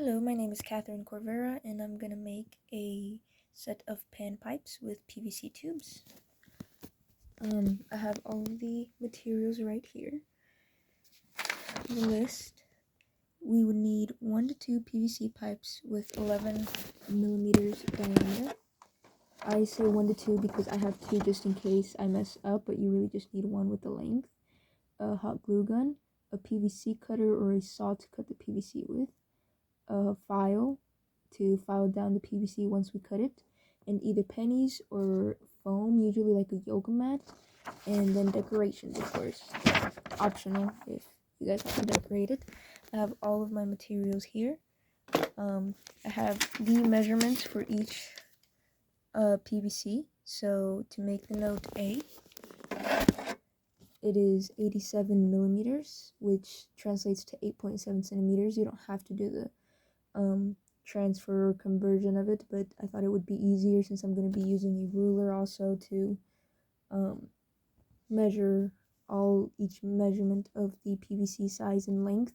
Hello, my name is Katherine Corvera, and I'm gonna make a set of pan pipes with PVC tubes. I have all of the materials right here. The list. We would need 1 to 2 PVC pipes with 11 millimeters diameter. I say 1 to 2 because I have 2 just in case I mess up, but you really just need 1 with the length. A hot glue gun, a PVC cutter or a saw to cut the PVC with, a file to file down the PVC once we cut it, and either pennies or foam, usually like a yoga mat, and then decorations, of course, optional if you guys want to decorate it. I have all of my materials here. I have the measurements for each PVC. So to make the note A, it is 87 millimeters, which translates to 8.7 centimeters. You don't have to do the transfer or conversion of it, but I thought it would be easier since I'm going to be using a ruler also to measure each measurement of the PVC size and length.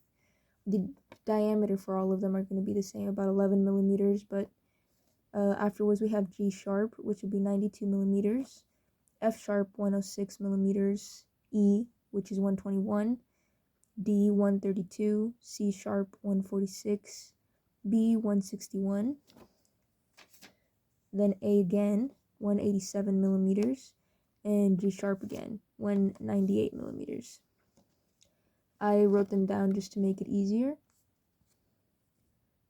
The diameter for all of them are going to be the same, about 11 millimeters, but afterwards we have G sharp, which would be 92 millimeters, F sharp 106 millimeters, E, which is 121, D 132, C sharp 146, B 161, then A again 187 millimeters, and G sharp again 198 millimeters. I wrote them down just to make it easier,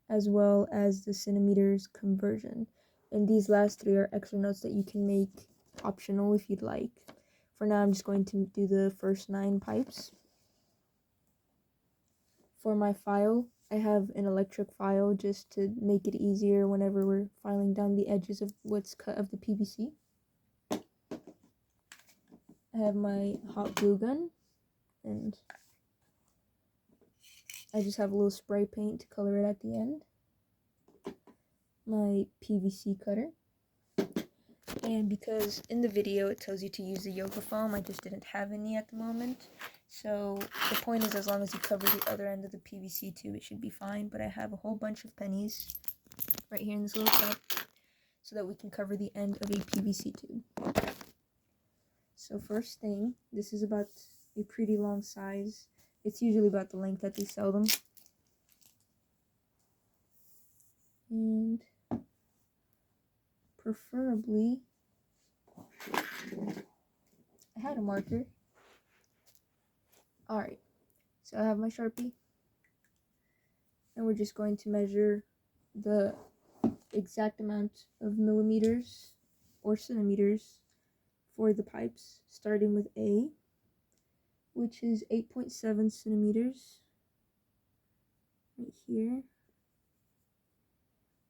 as well as the centimeters conversion. And these last 3 are extra notes that you can make optional if you'd like. For now, I'm just going to do the first 9 pipes. For my file, I have an electric file just to make it easier whenever we're filing down the edges of what's cut of the PVC. I have my hot glue gun, and I just have a little spray paint to color it at the end. My PVC cutter. And because in the video it tells you to use the yoga foam, I just didn't have any at the moment. So the point is, as long as you cover the other end of the PVC tube, it should be fine. But I have a whole bunch of pennies right here in this little cup so that we can cover the end of a PVC tube. So first thing, this is about a pretty long size. It's usually about the length that they sell them. And preferably, I had a marker. Alright, so I have my Sharpie, and we're just going to measure the exact amount of millimeters or centimeters for the pipes, starting with A, which is 8.7 centimeters, right here.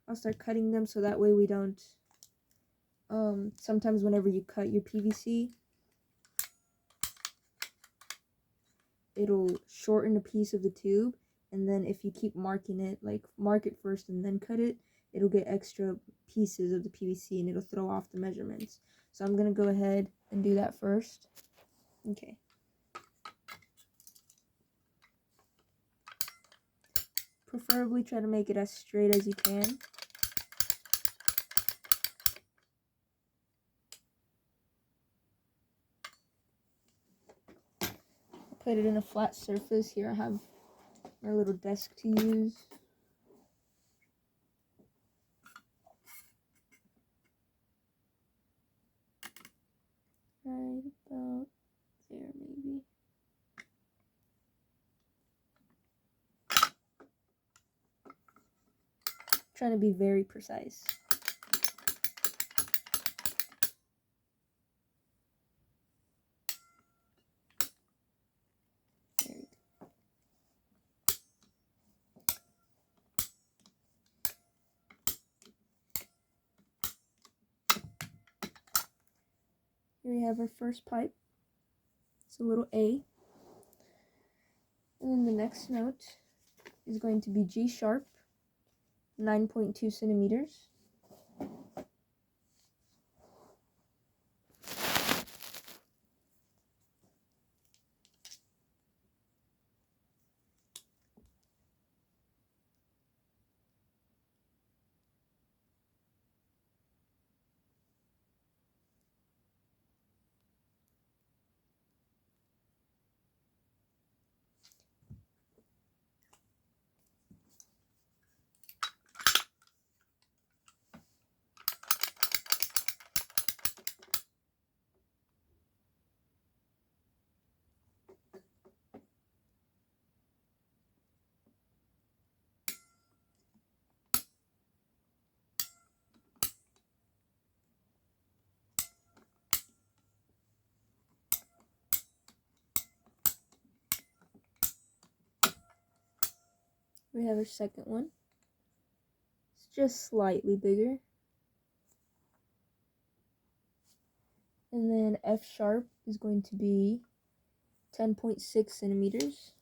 I'll start cutting them so that way we don't, sometimes whenever you cut your PVC, it'll shorten a piece of the tube, and then if you keep marking it, like mark it first and then cut it, it'll get extra pieces of the PVC and it'll throw off the measurements. So I'm going to go ahead and do that first. Okay. Preferably try to make it as straight as you can. Put it in a flat surface. Here I have my little desk to use. Right about there, maybe. Trying to be very precise. There we go. Here we have our first pipe. It's a little A. And then the next note is going to be G sharp, 9.2 centimeters. We have our second one. It's just slightly bigger. And then F sharp is going to be 10.6 centimeters.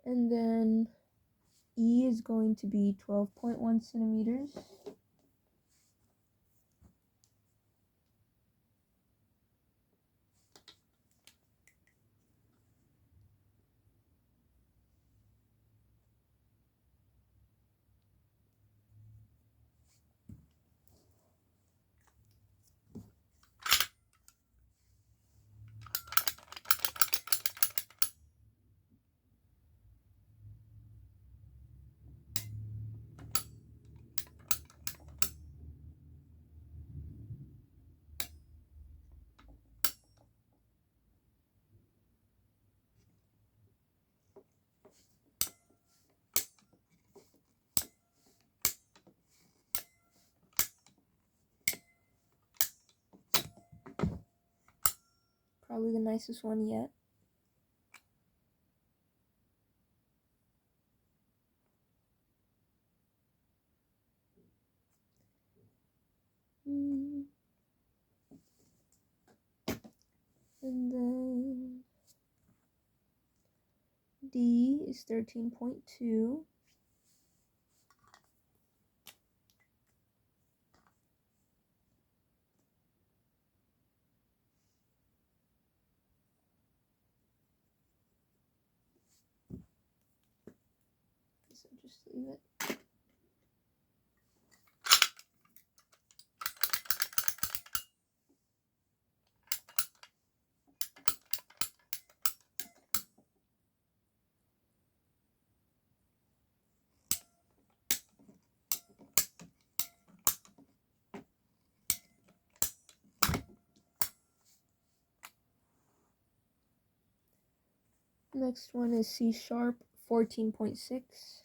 And then E is going to be 12.1 centimeters. Probably the nicest one yet. And then D is 13.2. So just leave it. Next one is C sharp 14.6.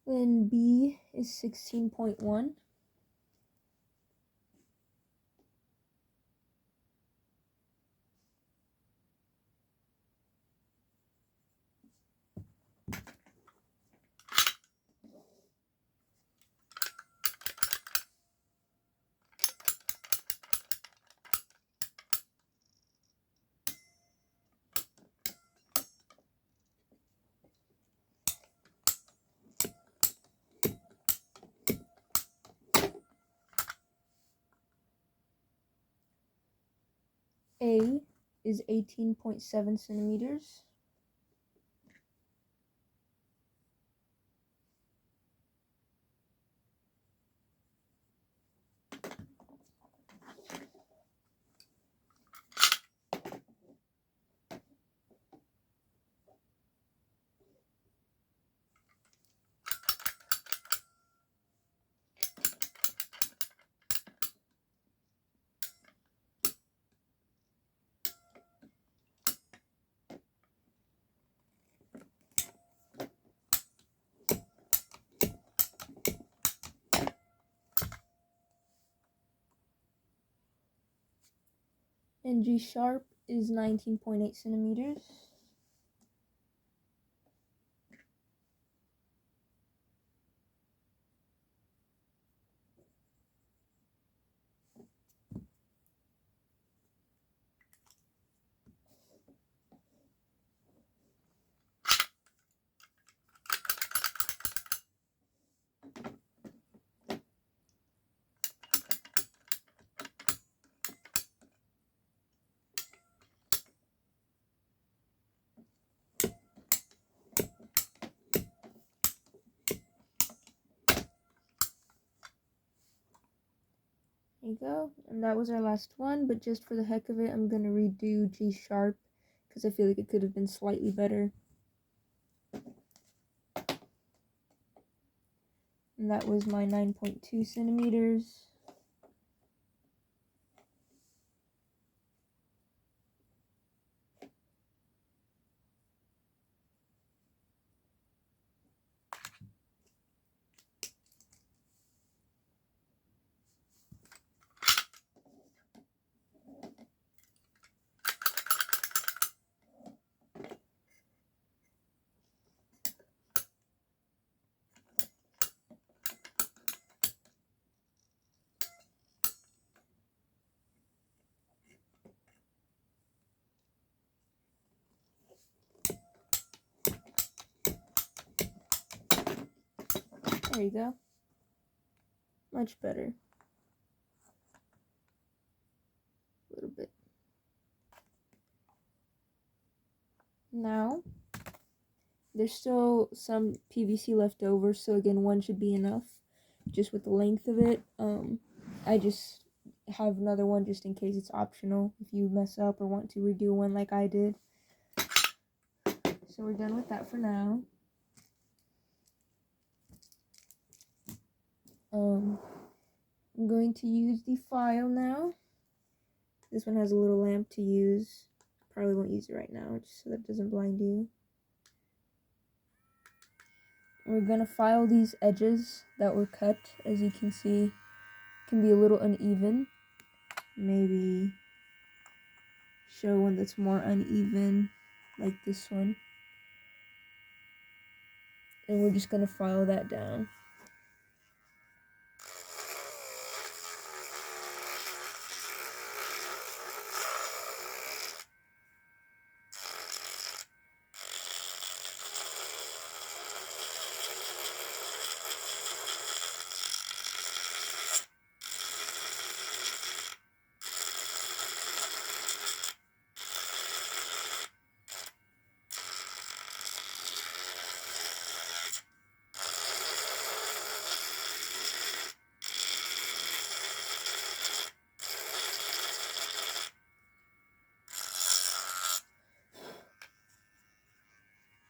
Then B is 16.1. A is 18.7 centimeters. and G sharp is 19.8 centimeters. There you go, and that was our last one, but just for the heck of it, I'm going to redo G sharp, because I feel like it could have been slightly better. And that was my 9.2 centimeters. There you go. Much better. A little bit. Now, there's still some PVC left over, so again, one should be enough, just with the length of it. I just have another one just in case it's optional if you mess up or want to redo one like I did. So we're done with that for now. I'm going to use the file now. This one has a little lamp to use. Probably won't use it right now, just so that it doesn't blind you. We're gonna file these edges that were cut. As you can see, can be a little uneven. Maybe show one that's more uneven, like this one. And we're just gonna file that down.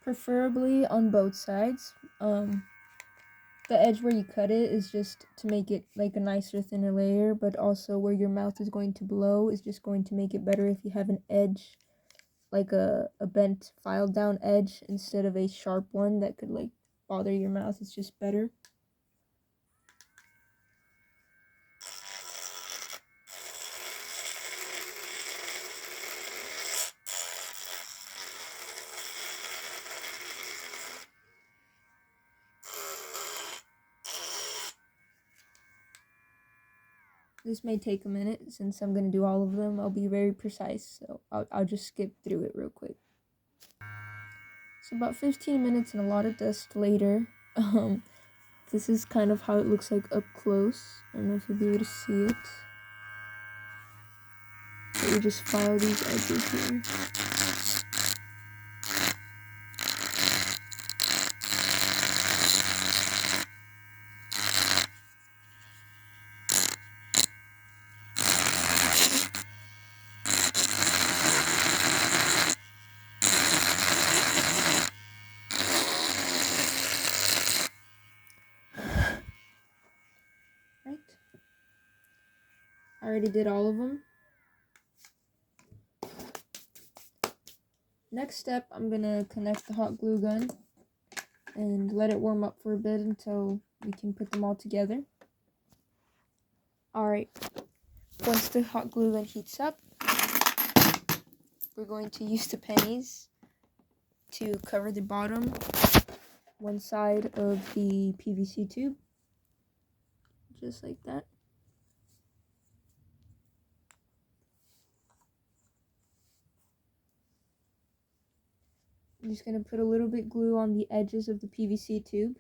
Preferably on both sides. The edge where you cut it is just to make it like a nicer, thinner layer, but also where your mouth is going to blow is just going to make it better if you have an edge, like a bent, filed down edge instead of a sharp one that could like bother your mouth. It's just better. This may take a minute since I'm going to do all of them. I'll be very precise, so I'll just skip through it real quick. So about 15 minutes and a lot of dust later, this is kind of how it looks like up close. I don't know if you'll be able to see it. So we just file these edges here. Right? I already did all of them. Next step, I'm gonna connect the hot glue gun and let it warm up for a bit until we can put them all together. Alright, once the hot glue gun heats up, we're going to use the pennies to cover the bottom one side of the PVC tube, just like that. I'm just going to put a little bit glue on the edges of the PVC tube.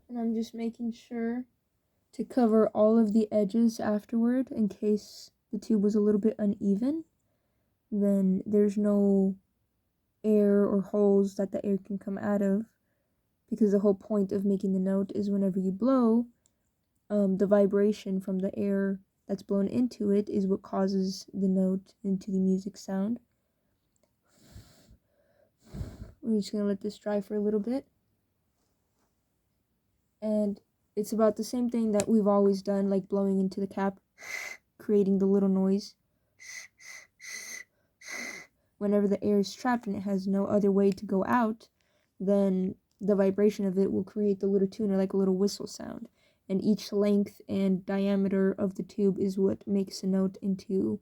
And I'm just making sure to cover all of the edges afterward in case the tube was a little bit uneven. Then there's no air or holes that the air can come out of, because the whole point of making the note is whenever you blow, the vibration from the air that's blown into it is what causes the note into the music sound. We're just going to let this dry for a little bit. And it's about the same thing that we've always done, like blowing into the cap, creating the little noise. Whenever the air is trapped and it has no other way to go out, then the vibration of it will create the little tuner, like a little whistle sound. And each length and diameter of the tube is what makes a note into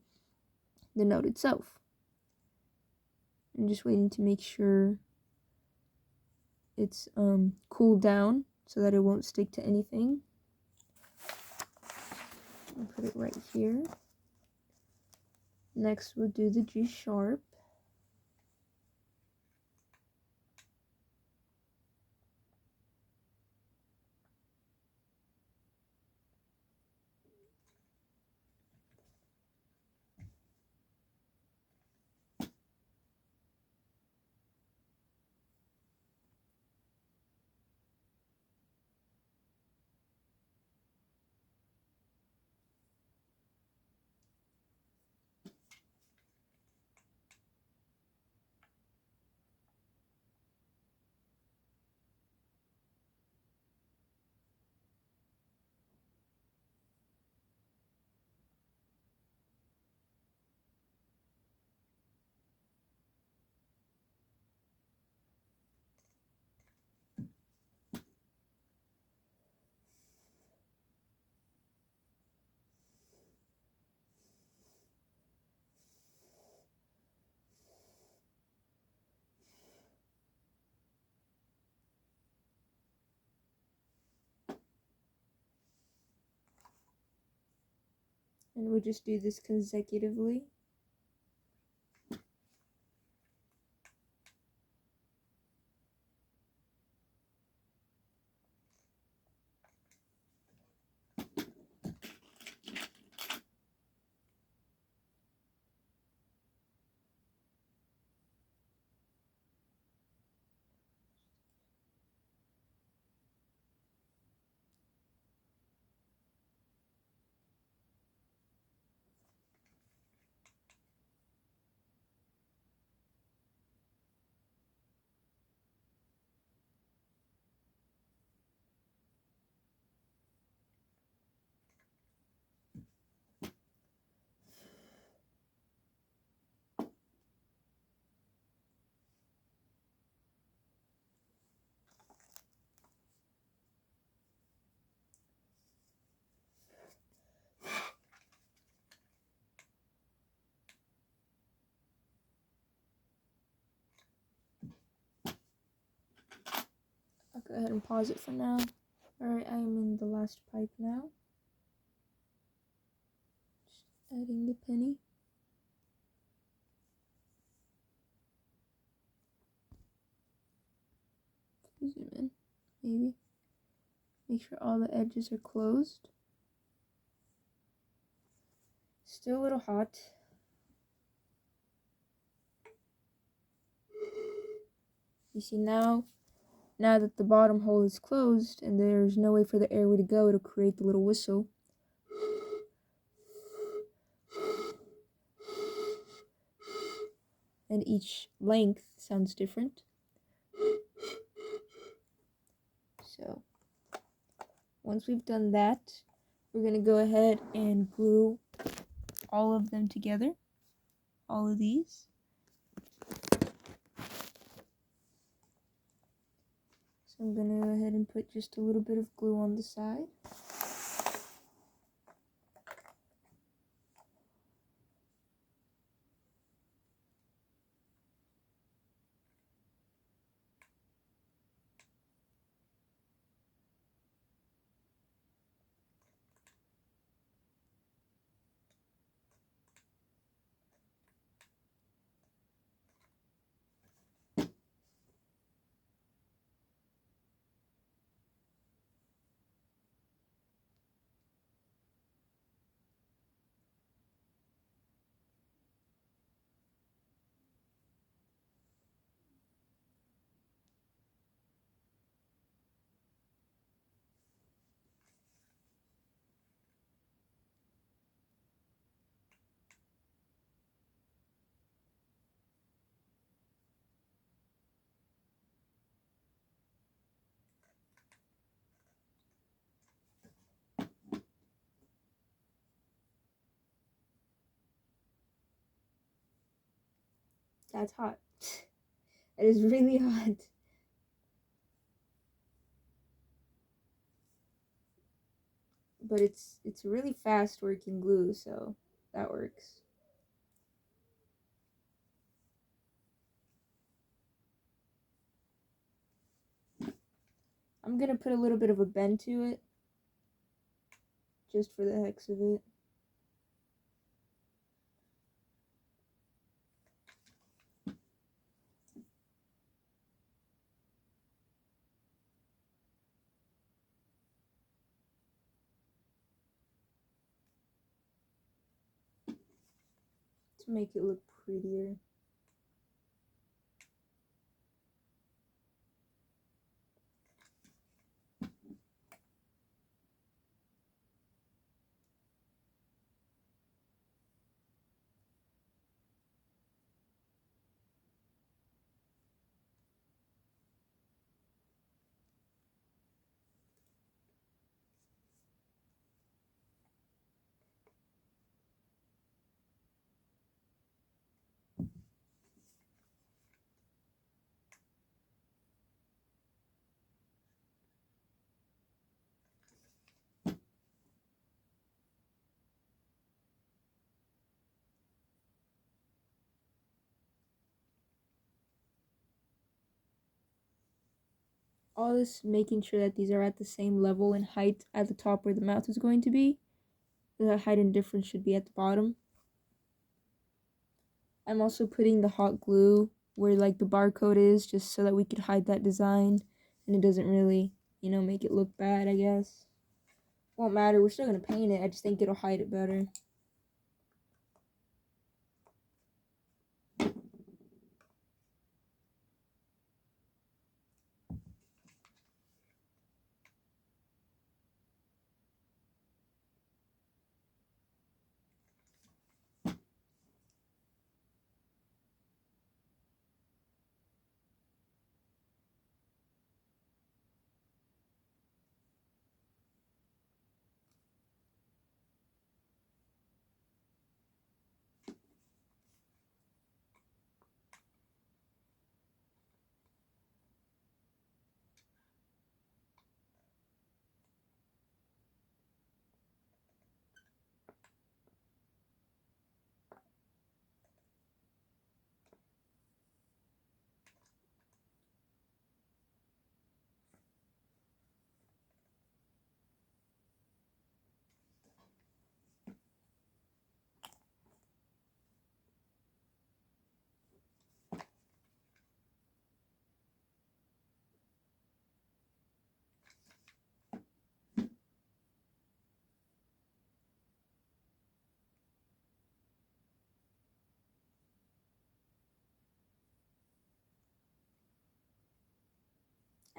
the note itself. I'm just waiting to make sure it's cooled down so that it won't stick to anything. I'll put it right here. Next we'll do the G sharp. And we'll just do this consecutively. I'll go ahead and pause it for now. Alright, I am in the last pipe now. Just adding the penny. Zoom in, maybe. Make sure all the edges are closed. Still a little hot. You see now that the bottom hole is closed and there's no way for the airway to go, it'll create the little whistle. And each length sounds different. So once we've done that, we're going to go ahead and glue all of them together, all of these. So I'm going to go ahead and put just a little bit of glue on the side. That's hot. It is really hot. But it's really fast working glue, so that works. I'm gonna put a little bit of a bend to it, just for the heck of it. To make it look prettier. All this making sure that these are at the same level and height at the top where the mouth is going to be. The height and difference should be at the bottom. I'm also putting the hot glue where like the barcode is, just so that we could hide that design and it doesn't really, make it look bad, I guess. Won't matter, we're still gonna paint it, I just think it'll hide it better.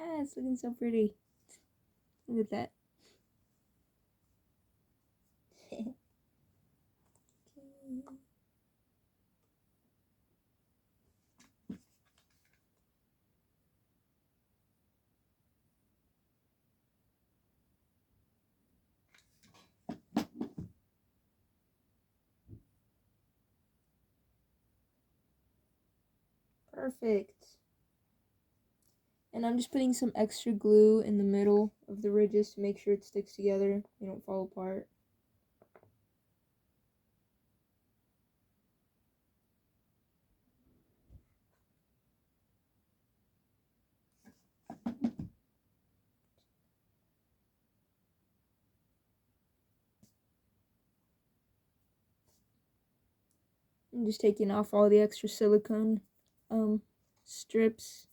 Ah, it's looking so pretty. Look at that. Okay. Perfect. And I'm just putting some extra glue in the middle of the ridges to make sure it sticks together. They don't fall apart. I'm just taking off all the extra silicone strips.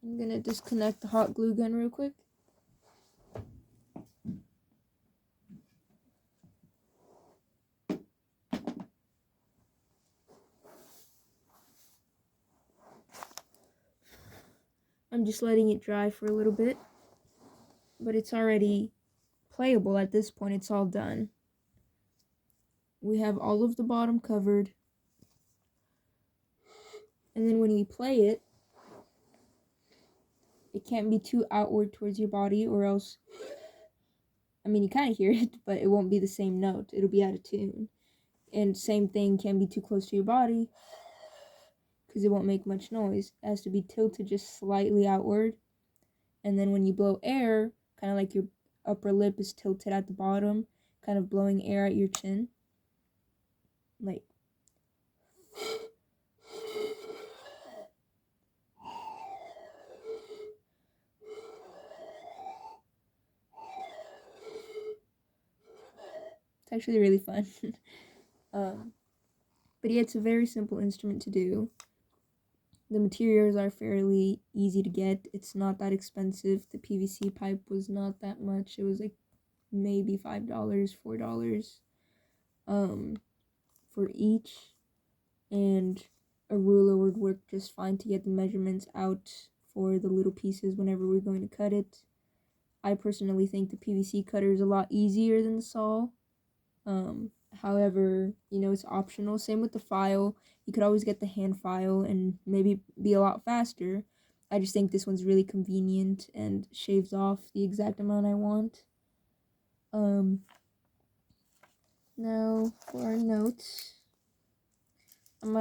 I'm gonna disconnect the hot glue gun real quick. I'm just letting it dry for a little bit, but it's already playable at this point. It's all done. We have all of the bottom covered, and then when you play it, it can't be too outward towards your body, or else, I mean, you kind of hear it, but it won't be the same note. It'll be out of tune. And same thing, can't be too close to your body, because it won't make much noise. It has to be tilted just slightly outward. And then when you blow air, kind of like your upper lip is tilted at the bottom, kind of blowing air at your chin. Like, it's actually really fun. But yeah, it's a very simple instrument to do. The materials are fairly easy to get. It's not that expensive. The PVC pipe was not that much. It was like maybe $5, $4 for each. And a ruler would work just fine to get the measurements out for the little pieces whenever we're going to cut it. I personally think the PVC cutter is a lot easier than the saw. However, you know, it's optional. Same with the file. You could always get the hand file and maybe be a lot faster. I just think this one's really convenient and shaves off the exact amount I want. Now for our notes. I'm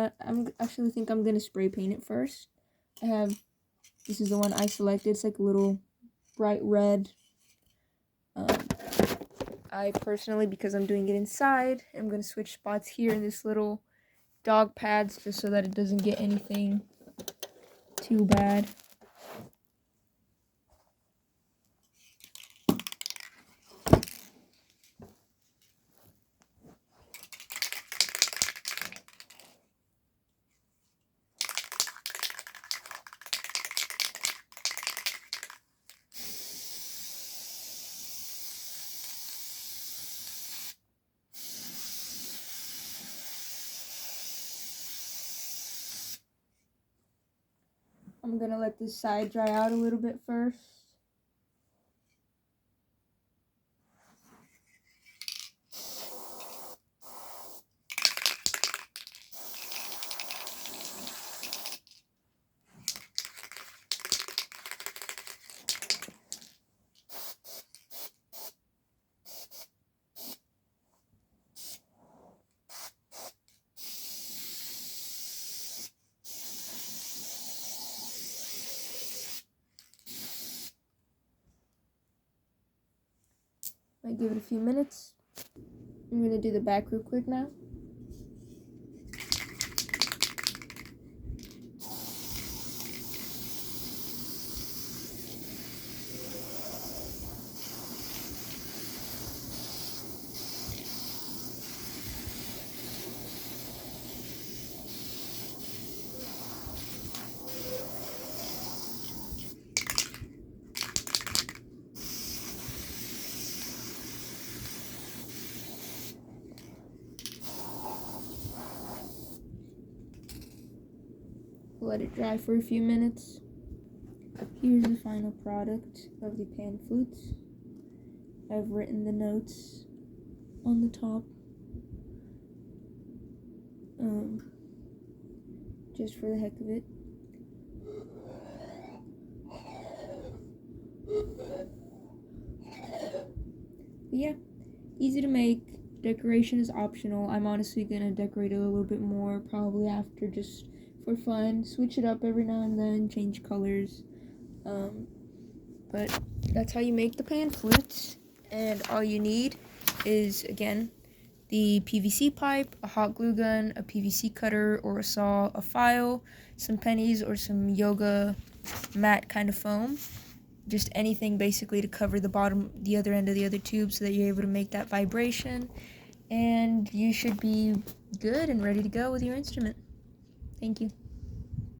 actually think I'm gonna spray paint it first. This is the one I selected. It's like a little bright red. I personally, because I'm doing it inside, I'm going to switch spots here in this little dog pads just so that it doesn't get anything too bad. I'm going to let this side dry out a little bit first. Might give it a few minutes. I'm going to do the back real quick now. let it dry for a few minutes. Here's the final product of the pan flutes. I've written the notes on the top. Just for the heck of it. But yeah, easy to make. Decoration is optional. I'm honestly gonna decorate it a little bit more probably after, just for fun. Switch it up every now and then, change colors. But that's how you make the pan flutes. And all you need is, again, the PVC pipe, a hot glue gun, a PVC cutter or a saw, a file, some pennies or some yoga mat kind of foam. Just anything basically to cover the other end of the other tube so that you're able to make that vibration. And you should be good and ready to go with your instrument. Thank you.